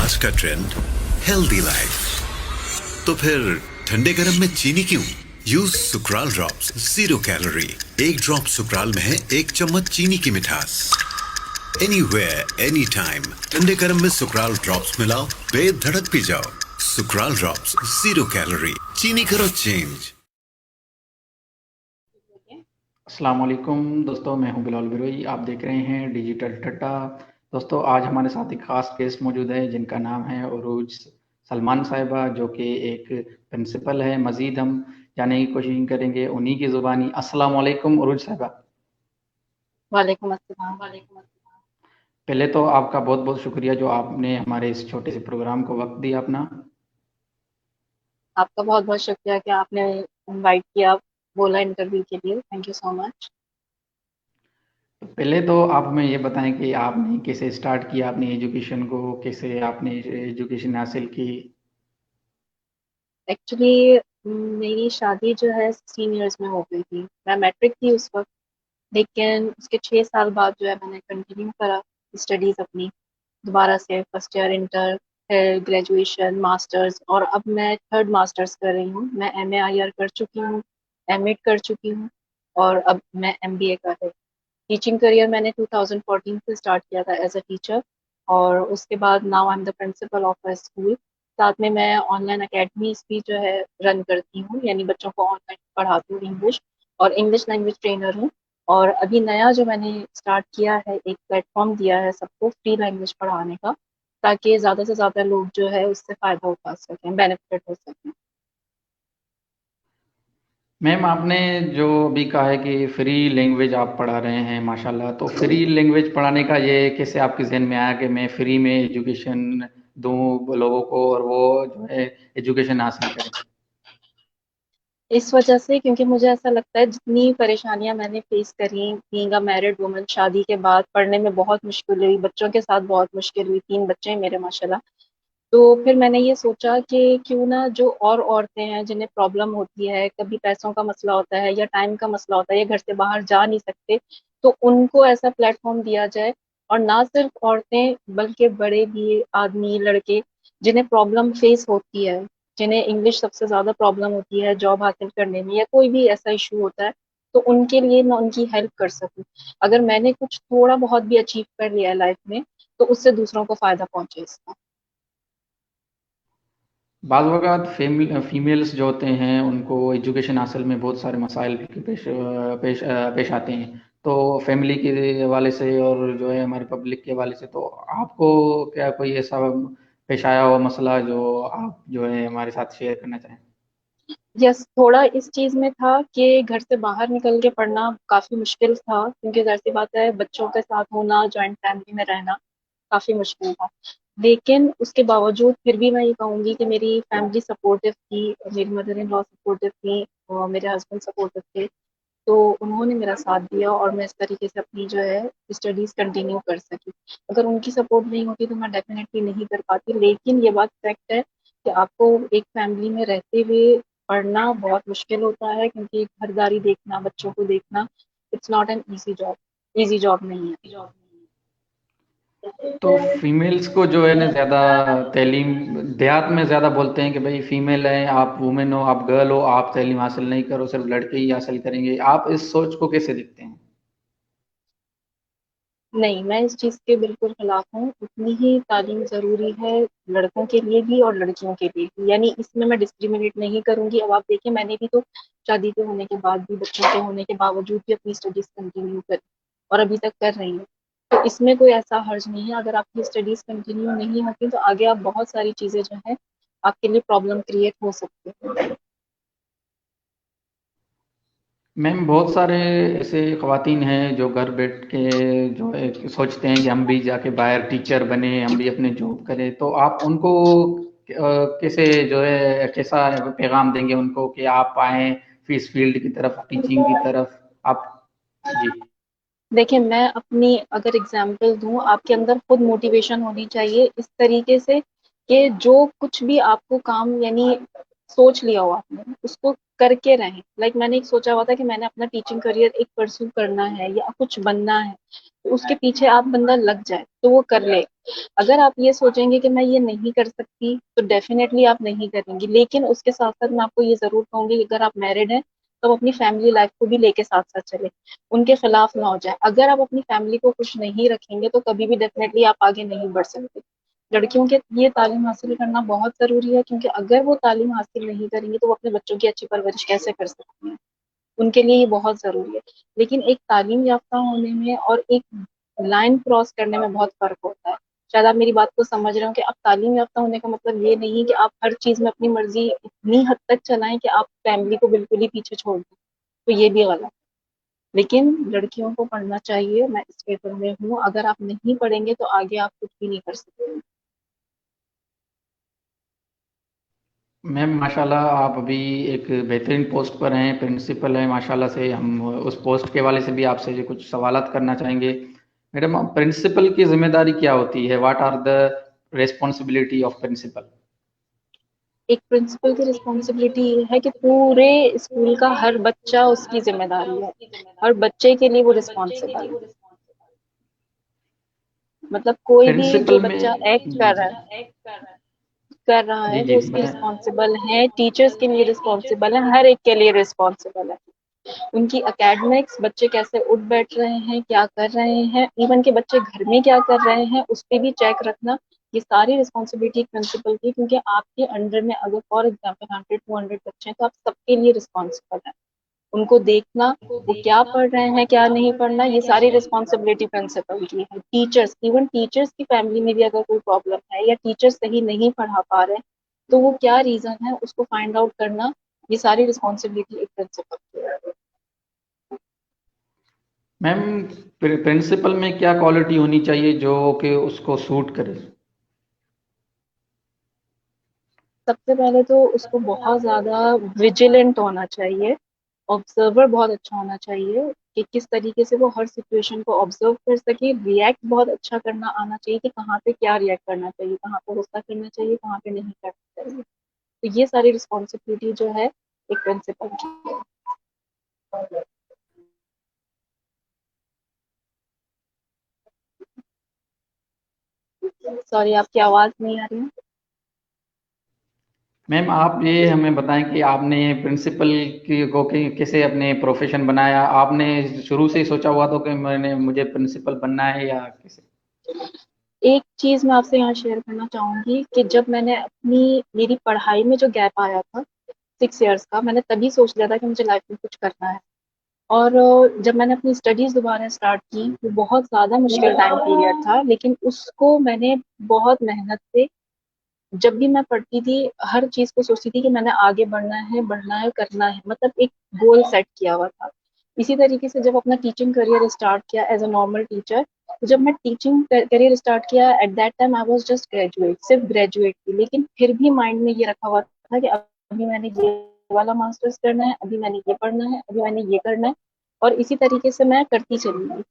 आज का trend healthy life. तो फिर ठंडे गर्म में चीनी क्यों? Use Sucral drops, 0 calorie. एक ड्रॉप सुक्राल में है 1 चम्मच चीनी की मिठास। एनीवेयर एनी टाइम ठंडे गर्म में सुक्राल ड्रॉप्स मिलाओ, बेधड़क पी जाओ। सुक्राल ड्रॉप्स, 0 कैलोरी। चीनी करो चेंज। अस्सलाम वालेकुम दोस्तों, मैं हूं बिलाल बिरोई। आप देख रहे हैं डिजिटल टट्टा। दोस्तों, आज हमारे साथ एक खास गेस्ट मौजूद है जिनका नाम है उरूज सलमान साहिबा, जो कि एक प्रिंसिपल है। मज़ीद हम जानने की कोशिश करेंगे उन्हीं की ज़ुबानी। अस्सलाम वालेकुम उरूज साहिबा। वालेकुम अस्सलाम। पहले तो आपका बहुत बहुत शुक्रिया जो आपने हमारे इस छोटे से प्रोग्राम को वक्त दिया अपना। आपका बहुत बहुत शुक्रिया कि आपने इनवाइट किया, बोला इंटरव्यू के लिए। Thank you so much. तो पहले तो आप हमें ये बताएं कि आपने कैसे स्टार्ट किया अपनी एजुकेशन को, कैसे आपने एजुकेशन हासिल की। एक्चुअली मेरी शादी जो है 16 इयर्स में हो गई थी। मैं मैट्रिक थी उस वक्त, लेकिन उसके 6 साल बाद जो है मैंने कंटिन्यू करा स्टडीज़ अपनी दोबारा से, फर्स्ट ईयर इंटर, फिर ग्रेजुएशन, मास्टर्स, और अब मैं थर्ड मास्टर्स कर रही हूँ। मैं MA IR कर चुकी हूँ, MAd कर चुकी हूँ, और अब मैं MBA कर रही हूँ। टीचिंग करियर मैंने 2014 से स्टार्ट किया था एज अ टीचर, और उसके बाद now I am the principle of a school. साथ में मैं ऑनलाइन अकेडमीज भी जो है रन करती हूँ, यानी बच्चों को ऑनलाइन पढ़ाती हूँ इंग्लिश, और इंग्लिश लैंग्वेज ट्रेनर हूँ। और अभी नया जो मैंने स्टार्ट किया है, एक प्लेटफॉर्म दिया है सबको फ्री लैंग्वेज पढ़ाने का, ताकि ज़्यादा से ज़्यादा लोग जो है उससे फ़ायदा उठा सकें, बेनिफिट हो सकें। मैम, आपने जो अभी कहा है कि फ्री लैंग्वेज आप पढ़ा रहे हैं, माशाल्लाह, तो फ्री लैंग्वेज पढ़ाने का ये कैसे आपके जहन में आया कि मैं फ्री में एजुकेशन दूं लोगों को और वो जो है एजुकेशन हासिल करें। इस वजह से, क्योंकि मुझे ऐसा लगता है जितनी परेशानियां मैंने फेस करी बीइंग अ मैरिड वुमन, शादी के बाद पढ़ने में बहुत मुश्किल हुई, बच्चों के साथ बहुत मुश्किल हुई, 3 बच्चे हैं मेरे माशाल्लाह। तो फिर मैंने ये सोचा कि क्यों ना जो और औरतें हैं जिन्हें प्रॉब्लम होती है, कभी पैसों का मसला होता है या टाइम का मसला होता है या घर से बाहर जा नहीं सकते, तो उनको ऐसा प्लेटफॉर्म दिया जाए। और ना सिर्फ औरतें बल्कि बड़े भी आदमी, लड़के, जिन्हें प्रॉब्लम फेस होती है, जिन्हें इंग्लिश सबसे ज़्यादा प्रॉब्लम होती है जॉब हासिल करने में, या कोई भी ऐसा इशू होता है, तो उनके लिए मैं उनकी हेल्प कर सकूं। अगर मैंने कुछ थोड़ा बहुत भी अचीव कर लिया है लाइफ में, तो उससे दूसरों को फ़ायदा पहुंचे इसका। बाद वक़्त फीमेल्स जो होते हैं उनको एजुकेशन हासिल में बहुत सारे मसाइल पेश आते हैं। तो फैमिली के हवाले से और जो है हमारे पब्लिक के हवाले से, तो आपको क्या कोई ऐसा पेश आया हुआ मसला जो आप जो है हमारे साथ शेयर करना चाहें? यस, थोड़ा इस चीज में था कि घर से बाहर निकल के पढ़ना काफी मुश्किल था, क्योंकि ज़ाहिर सी बात है बच्चों के साथ होना, जॉइंट फैमिली में रहना काफी मुश्किल था। लेकिन उसके बावजूद फिर भी मैं ये कहूंगी कि मेरी फैमिली सपोर्टिव थी, मेरी मदर इन लॉ सपोर्टिव थी, और मेरे हस्बैंड सपोर्टिव थे। तो उन्होंने मेरा साथ दिया और मैं इस तरीके से अपनी जो है स्टडीज कंटिन्यू कर सकी। अगर उनकी सपोर्ट नहीं होती तो मैं डेफिनेटली नहीं कर पाती। लेकिन ये बात फैक्ट है कि आपको एक फैमिली में रहते हुए पढ़ना बहुत मुश्किल होता है, क्योंकि घरदारी देखना, बच्चों को देखना, it's not an easy job. Easy job नहीं है। तो फीमेल्स को जो है ना ज़्यादा तालीम देहात में ज़्यादा बोलते हैं कि भाई फीमेल है, आप वुमेन हो, आप गर्ल हो, आप तालीम हासिल नहीं करो, सिर्फ लड़के ही हासिल करेंगे। आप इस सोच को कैसे देखते हैं? नहीं, मैं इस चीज़ के बिल्कुल खिलाफ हूँ। उतनी ही तालीम ज़रूरी है लड़कों के लिए भी और लड़कियों के लिए भी, यानी इसमें मैं डिस्क्रिमिनेट नहीं करूँगी। अब आप देखिए, मैंने भी तो शादी के होने के बाद भी, बच्चों के होने के बावजूद भी अपनी स्टडीज़ कंटिन्यू करी, और अभी तक कर रही हूँ। तो इसमें कोई ऐसा हर्ज नहीं है। अगर आपकी स्टडीज़ कंटिन्यू नहीं होती तो आगे आप बहुत सारी चीज़ें जो हैं आपके लिए प्रॉब्लम क्रिएट हो सकती है। मैम, बहुत सारे ऐसे ख़वातीन हैं जो घर बैठ के जो है सोचते हैं कि हम भी जाके बाहर टीचर बने, हम भी अपने जॉब करें। तो आप उनको कैसे जो है कैसा पैगाम देंगे उनको कि आप आएँ इस फील्ड की तरफ, टीचिंग की तरफ? आप जी। देखिए, मैं अपनी अगर एग्जांपल दूँ, आपके अंदर खुद मोटिवेशन होनी चाहिए इस तरीके से कि जो कुछ भी आपको काम, यानी सोच लिया हो आपने उसको करके रहें। लाइक मैंने एक सोचा हुआ था कि मैंने अपना टीचिंग करियर एक परस्यू करना है या कुछ बनना है, तो उसके पीछे आप बंदा लग जाए तो वो कर ले। अगर आप ये सोचेंगे कि मैं ये नहीं कर सकती तो डेफिनेटली आप नहीं करेंगी। लेकिन उसके साथ साथ मैं आपको ये जरूर कहूंगी कि अगर आप मैरिड हैं तो अपनी फैमिली लाइफ को भी लेके साथ साथ चले, उनके खिलाफ ना हो जाए। अगर आप अपनी फैमिली को खुश नहीं रखेंगे तो कभी भी डेफिनेटली आप आगे नहीं बढ़ सकते। लड़कियों के लिए तालीम हासिल करना बहुत ज़रूरी है, क्योंकि अगर वो तालीम हासिल नहीं करेंगी तो वो अपने बच्चों की अच्छी परवरिश कैसे कर सकती हैं। उनके लिए ये बहुत ज़रूरी है। लेकिन एक तालीम याफ्ता होने में और एक लाइन क्रॉस करने में बहुत फ़र्क होता है। शायद आप मेरी बात को समझ रहे हो कि आप तालीम याफ्ता होने का मतलब ये नहीं कि आप हर चीज़ में अपनी मर्जी इतनी हद तक चलाएं कि आप फैमिली को बिल्कुल ही पीछे छोड़ दें, तो ये भी गलत है। लेकिन लड़कियों को पढ़ना चाहिए, मैं इस फेवर में हूँ। अगर आप नहीं पढ़ेंगे तो आगे आप कुछ भी नहीं कर सकते। मैम माशाल्लाह आप अभी एक बेहतरीन पोस्ट पर हैं, प्रिंसिपल हैं माशाल्लाह से। हम उस पोस्ट के वाले से भी आपसे जो कुछ सवालात करना चाहेंगे। मैडम, प्रिंसिपल की जिम्मेदारी क्या होती है? What are the responsibility of principal? एक प्रिंसिपल की रिस्पॉन्सिबिलिटी ये है कि पूरे स्कूल का हर बच्चा उसकी जिम्मेदारी है। हर बच्चे के लिए वो रिस्पॉन्सिबल है। मतलब कोई भी जो प्रिंसिपल में बच्चा एक्ट जी जी कर रहा जी है जी वो उसकी बताएं। रिस्पॉन्सिबल है, टीचर्स के लिए रिस्पॉन्सिबल है, हर एक के लिए रिस्पॉन्सिबल है। उनकी एकेडमिक्स, बच्चे कैसे उठ बैठ रहे हैं, क्या कर रहे हैं, इवन के बच्चे घर में क्या कर रहे हैं उस पर भी चेक रखना, ये सारी रिस्पॉन्सिबिलिटी प्रिंसिपल की। क्योंकि आपके अंडर में अगर फॉर एग्जाम्पल 100-200 बच्चे हैं तो आप सबके लिए रिस्पॉन्सिबल है। उनको देखना, वो क्या पढ़ रहे हैं क्या नहीं पढ़ना, ये सारी रिस्पॉन्सिबिलिटी प्रिंसिपल की है। टीचर्स, इवन टीचर्स की फैमिली में भी अगर कोई प्रॉब्लम है या टीचर सही नहीं पढ़ा पा रहे हैं तो वो क्या रीजन है उसको फाइंड आउट करना, ये सारी रिस्पॉन्सिबिलिटी एक प्रिंसिपल की है। मैम, प्रिंसिपल में क्या क्वालिटी होनी चाहिए जो कि उसको सूट करे? सबसे पहले तो उसको बहुत ज़्यादा विजिलेंट होना चाहिए, ऑब्जर्वर बहुत अच्छा होना चाहिए कि किस तरीके से वो हर सिचुएशन को ऑब्जर्व कर सके। रिएक्ट बहुत अच्छा करना आना चाहिए कि कहाँ पे क्या रिएक्ट करना चाहिए, कहाँ पे गुस्सा करना चाहिए, कहाँ पे नहीं करना चाहिए। तो ये सारी रिस्पॉन्सिबिलिटी जो है एक प्रिंसिपल की है। सॉरी, आपकी आवाज़ नहीं आ रही है। मैम, आप ये हमें बताएं कि आपने प्रिंसिपल की को कैसे अपने प्रोफेशन बनाया? आपने शुरू से ही सोचा हुआ था कि मुझे प्रिंसिपल बनना है या कैसे? एक चीज़ मैं आपसे यहाँ शेयर करना चाहूँगी कि जब मैंने अपनी मेरी पढ़ाई में जो गैप आया था 6 इयर्स का, मैंने तभी सोच लिया था कि मुझे लाइफ में कुछ करना है। और जब मैंने अपनी स्टडीज़ दोबारा स्टार्ट की वो बहुत ज़्यादा मुश्किल टाइम पीरियड था, लेकिन उसको मैंने बहुत मेहनत से, जब भी मैं पढ़ती थी हर चीज़ को सोचती थी कि मैंने आगे बढ़ना है, करना है, मतलब एक गोल सेट किया हुआ था। इसी तरीके से जब अपना टीचिंग करियर स्टार्ट किया एज अ नॉर्मल टीचर, तो जब मैं टीचिंग करियर स्टार्ट किया at that time I was just graduate, सिर्फ ग्रेजुएट थी। लेकिन फिर भी माइंड में ये रखा हुआ था कि अभी मैंने ये वाला मास्टर्स करना है, अभी मैंने ये पढ़ना है, अभी मैंने ये करना है। और इसी तरीके से मैं करती चली गई।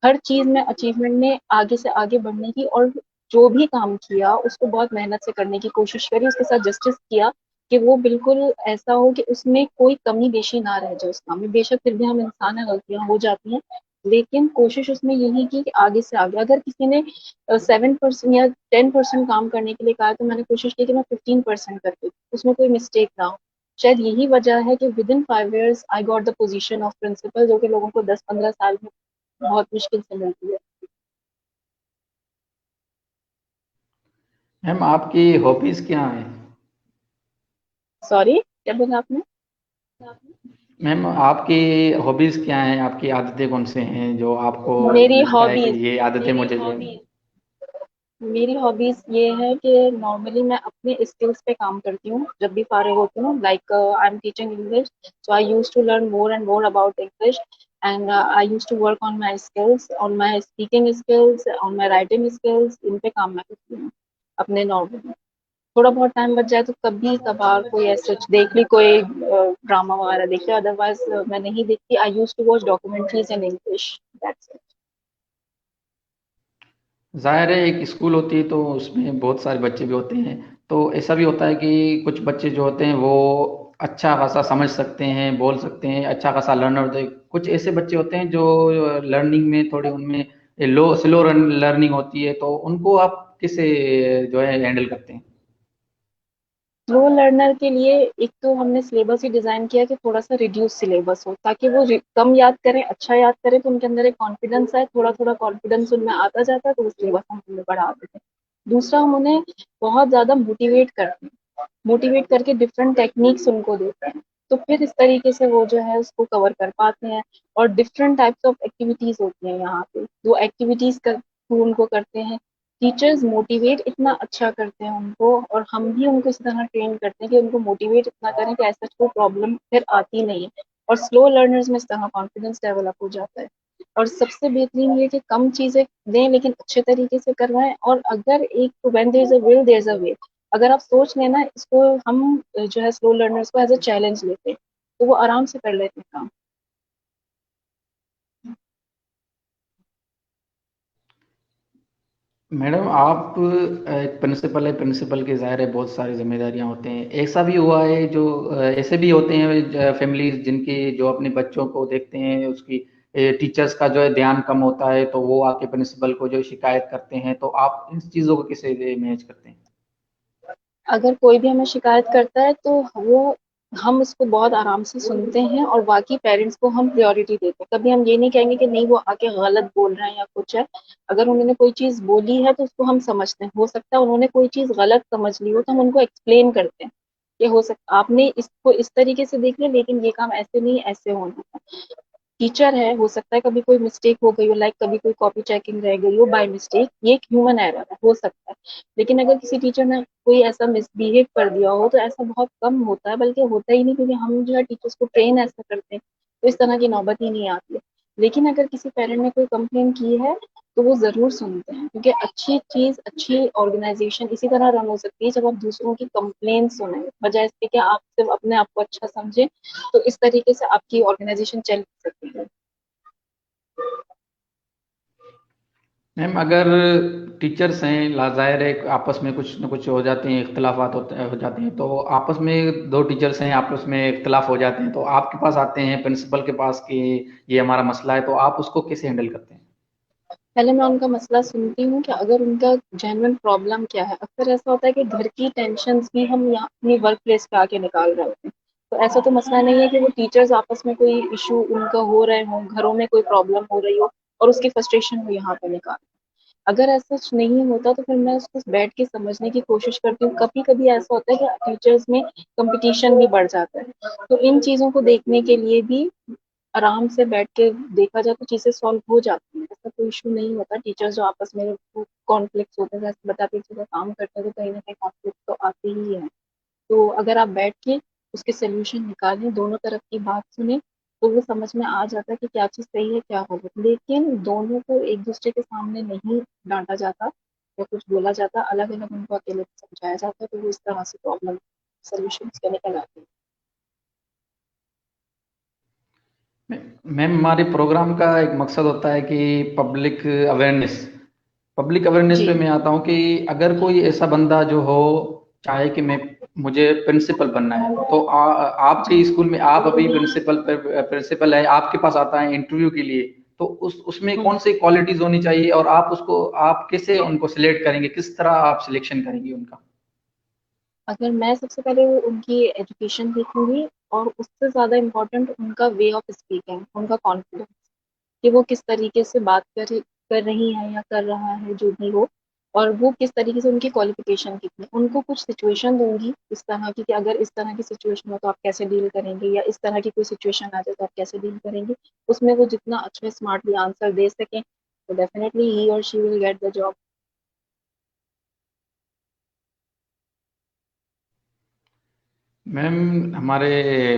हर चीज में अचीवमेंट में आगे से आगे बढ़ने की, और जो भी काम किया उसको बहुत मेहनत से करने की कोशिश करी, उसके साथ जस्टिस किया कि वो बिल्कुल ऐसा हो कि उसमें कोई कमी बेशी ना रह जाए उस काम में। बेशक फिर भी हम इंसान है, गलतियां हो जाती हैं, लेकिन कोशिश उसमें यही की कि आगे से आगे। अगर किसी ने 7% या 10% काम करने के लिए कहा तो मैंने कोशिश की कि मैं 15% करती, उसमें कोई मिस्टेक ना हो। शायद यही वजह है कि within 5 years I got the position of principal, जो कि लोगों को 10-15 साल में बहुत मुश्किल से मिलती है। मैम, आपकी हॉबीज क्या है? सॉरी, क्या बोला आपने? मैम, आपकी हॉबीज क्या हैं? आपकी आदतें कौन से हैं जो आपको मेरी लगता है कि हॉबीज ये आदतें मुझे जो मेरी हॉबीज ये है कि नॉर्मली मैं अपने स्किल्स पे काम करती हूँ जब भी फारिग होती हूँ। Like I am teaching English, so I use to learn more and more about English, and I use to work on my skills, on my speaking skills, on my writing skills. इन पे काम मैं करती हूँ अपने normally. थोड़ा बहुत time बच जाए तो कभी कभार कोई ऐसा देख ली, कोई ड्रामा वगैरह देख लिया, अदरवाइज मैं नहीं देखती। I use to watch documentaries in English, that's it. जाहिर है एक स्कूल होती है तो उसमें बहुत सारे बच्चे भी होते हैं, तो ऐसा भी होता है कि कुछ बच्चे जो होते हैं वो अच्छा खासा समझ सकते हैं, बोल सकते हैं, अच्छा खासा लर्नर होते हैं। कुछ ऐसे बच्चे होते हैं जो लर्निंग में थोड़ी उनमें लो स्लो लर्निंग होती है, तो उनको आप कैसे जो है हैंडल करते हैं? स्लो लर्नर के लिए एक तो हमने सिलेबस ही डिजाइन किया कि थोड़ा सा रिड्यूस सिलेबस हो, ताकि वो कम याद करें, अच्छा याद करें, तो उनके अंदर एक कॉन्फिडेंस आए, थोड़ा थोड़ा कॉन्फिडेंस उनमें आता जाता है तो वो सिलेबस हम उन्हें बढ़ा देते हैं। दूसरा, हम उन्हें बहुत ज्यादा मोटिवेट करते हैं, मोटिवेट करके डिफरेंट टेक्निक्स उनको देते हैं, तो फिर इस तरीके से वो जो है उसको कवर कर पाते हैं। और डिफरेंट टाइप्स ऑफ एक्टिविटीज होती हैं यहाँ पे, दो एक्टिविटीज कर थ्रू उनको करते हैं। टीचर्स मोटिवेट इतना अच्छा करते हैं उनको, और हम भी उनको इस तरह ट्रेन करते हैं कि उनको मोटिवेट इतना करें कि ऐसा कोई प्रॉब्लम फिर आती नहीं है। और स्लो लर्नर्स में इस तरह कॉन्फिडेंस डेवलप हो जाता है। और सबसे बेहतरीन ये कि कम चीजें दें लेकिन अच्छे तरीके से करवाएं, और अगर एक when there is a will there is a way, अगर आप सोच लेना इसको, हम जो है स्लो लर्नर्स को एज अ चैलेंज लेते हैं, तो वो आराम से कर लेते हैं काम। मैडम, आप एक प्रिंसिपल है, प्रिंसिपल की ज़ाहिर है बहुत सारी ज़िम्मेदारियाँ होते हैं। ऐसा भी हुआ है जो ऐसे भी होते हैं फैमिलीज़ जिनकी जो अपने बच्चों को देखते हैं उसकी टीचर्स का जो है ध्यान कम होता है, तो वो आके प्रिंसिपल को जो शिकायत करते हैं, तो आप इन चीज़ों को कैसे मैनेज करते हैं? अगर कोई भी हमें शिकायत करता है तो वो, हम उसको बहुत आराम से सुनते हैं, और बाकी पेरेंट्स को हम प्रायोरिटी देते हैं। कभी हम ये नहीं कहेंगे कि नहीं वो आके गलत बोल रहे हैं या कुछ है। अगर उन्होंने कोई चीज बोली है तो उसको हम समझते हैं, हो सकता है उन्होंने कोई चीज गलत समझ ली हो, तो हम उनको एक्सप्लेन करते हैं कि हो सकता आपने इसको इस तरीके से देख लिया, लेकिन ये काम ऐसे नहीं ऐसे होना था। टीचर है, हो सकता है कभी कोई मिस्टेक हो गई हो, लाइक कभी कोई कॉपी चेकिंग रह गई हो बाय मिस्टेक, ये एक ह्यूमन एरर है, हो सकता है। लेकिन अगर किसी टीचर ने कोई ऐसा मिसबिहेव कर दिया हो तो ऐसा बहुत कम होता है, बल्कि होता ही नहीं, क्योंकि हम जो है टीचर्स को ट्रेन ऐसा करते हैं, तो इस तरह की नौबत ही नहीं आती है। लेकिन अगर किसी पेरेंट ने कोई कंप्लेन की है तो वो जरूर सुनते हैं, क्योंकि अच्छी चीज, अच्छी ऑर्गेनाइजेशन इसी तरह रन हो सकती है जब आप दूसरों की कंप्लेन सुने, बजाय इसके कि आप सिर्फ अपने आप को अच्छा समझे। तो इस तरीके से आपकी ऑर्गेनाइजेशन चल सकती है। मैम, अगर टीचर्स हैं लाज़ाहिर है आपस में कुछ न कुछ हो जाते हैं, इख्तलाफात हो जाते हैं, तो आपस में दो टीचर्स हैं आपस में इख्तलाफ हो जाते हैं, तो आपके पास आते हैं प्रिंसिपल के पास कि ये हमारा मसला है, तो आप उसको कैसे हैंडल करते हैं? पहले मैं उनका मसला सुनती हूँ कि अगर उनका जेन्युइन प्रॉब्लम क्या है। अक्सर ऐसा होता है कि घर की टेंशन्स भी हम यहाँ अपनी वर्क प्लेस पे आके निकाल रहे होते हैं। तो ऐसा तो मसला नहीं है कि वो टीचर्स आपस में कोई इशू उनका हो रहे हो, घरों में कोई प्रॉब्लम हो रही हो और उसकी फ्रस्ट्रेशन वो यहाँ पे निकाल। अगर ऐसा नहीं होता तो फिर मैं उसको बैठ के समझने की कोशिश करती हूँ। कभी कभी ऐसा होता है कि टीचर्स में कंपटीशन भी बढ़ जाता है, तो इन चीजों को देखने के लिए भी आराम से बैठ के देखा जाए तो चीजें सॉल्व हो जाती हैं। ऐसा कोई इशू नहीं होता। टीचर्स जो आपस में कॉन्फ्लिक्ट होते हैं, जैसे बताते हैं काम करते हैं तो कहीं ना कहीं कॉन्फ्लिक्ट तो आते ही है। तो अगर आप बैठ के उसके सोल्यूशन निकालें, दोनों तरफ की बात सुने, तो वो समझ में आ जाता है कि क्या चीज़ सही है क्या गलत। लेकिन दोनों को एक दूसरे के सामने नहीं डांटा जाता या कुछ बोला जाता, अलग अलग उनको अकेले समझाया जाता है, तो वो इस तरह से प्रॉब्लम सोल्यूशन के निकल आते हैं। मैम, हमारे प्रोग्राम का एक मकसद होता है कि पब्लिक अवेयरनेस पब्लिक अवेयरनेस जी। पे मैं आता हूँ कि अगर कोई ऐसा बंदा जो हो चाहे कि मैं मुझे प्रिंसिपल बनना है, तो आपके स्कूल में आप अभी प्रिंसिपल है, आपके पास आता है इंटरव्यू के लिए, तो उसमें हम्म। कौन सी क्वालिटीज होनी चाहिए और आप कैसे उनको सिलेक्ट करेंगे, किस तरह आप सिलेक्शन करेंगे उनका? अगर मैं सबसे पहले उनकी एजुकेशन देखूंगी, और उससे ज्यादा इम्पोर्टेंट उनका वे ऑफ स्पीकिंग, उनका कॉन्फिडेंस, कि वो किस तरीके से बात कर रही है या कर रहा है जो भी हो, और वो किस तरीके से, उनकी क्वालिफिकेशन कितनी। उनको कुछ सिचुएशन दूंगी इस तरह की कि अगर इस तरह की सिचुएशन हो तो आप कैसे डील करेंगे, या इस तरह की कोई सिचुएशन आ जाए तो आप कैसे डील करेंगे। उसमें वो जितना अच्छा स्मार्टली आंसर दे सकें तो डेफिनेटली ही और she will get the job. Ma'am, हमारे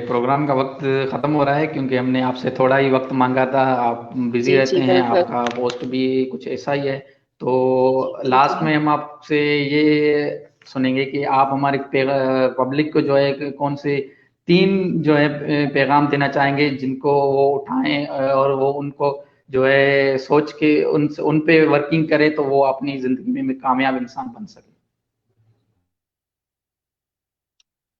प्रोग्राम का वक्त ख़त्म हो रहा है क्योंकि हमने आपसे थोड़ा ही वक्त मांगा था। आप बिजी जी रहते जी हैं, बिल्कुल। आपका पोस्ट भी कुछ ऐसा ही है, तो जी लास्ट जी। में हम आपसे ये सुनेंगे कि आप हमारे पब्लिक को जो है कि कौन से तीन जो है पैगाम देना चाहेंगे जिनको वो उठाएं और वो उनको जो है सोच के उन पे वर्किंग करें तो वो अपनी ज़िंदगी में कामयाब इंसान बन सके।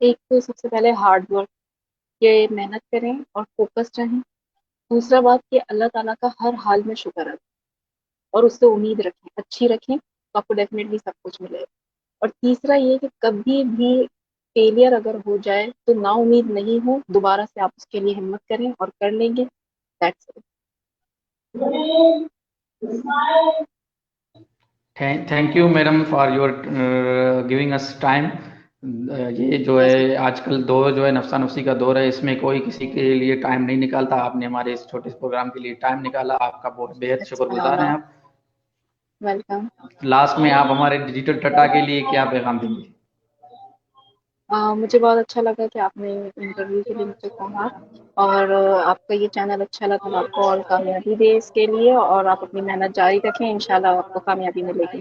एक तो सबसे पहले हार्ड वर्क, ये मेहनत करें और फोकस्ड रहें। दूसरा बात कि अल्लाह ताला का हर हाल में शुक्र अदा और उससे उम्मीद रखें, अच्छी रखें, तो आपको डेफिनेटली सब कुछ मिलेगा। और तीसरा ये कि कभी भी फेलियर अगर हो जाए तो ना उम्मीद नहीं हो, दोबारा से आप उसके लिए हिम्मत करें और कर लेंगे। That's it. Thank you madam for your giving us time. ये जो है आजकल दौर जो है नफसा नफसी का दौर है, इसमें कोई किसी के लिए टाइम नहीं निकालता। आपने हमारे इस छोटे से प्रोग्राम के लिए टाइम निकाला, आपका बहुत बेहद शुक्रगुजार हैं आप। वेलकम। लास्ट में आप हमारे डिजिटल टटा के लिए क्या पैगाम देंगे? मुझे बहुत अच्छा लगा कि आपने इंटरव्यू के लिए मुझसे कहा, और आपका ये चैनल अच्छा लगा। मैं आपको और कामयाबी दे इसके लिए, और आप अपनी मेहनत जारी रखें, इंशाल्लाह आपको कामयाबी मिलेगी।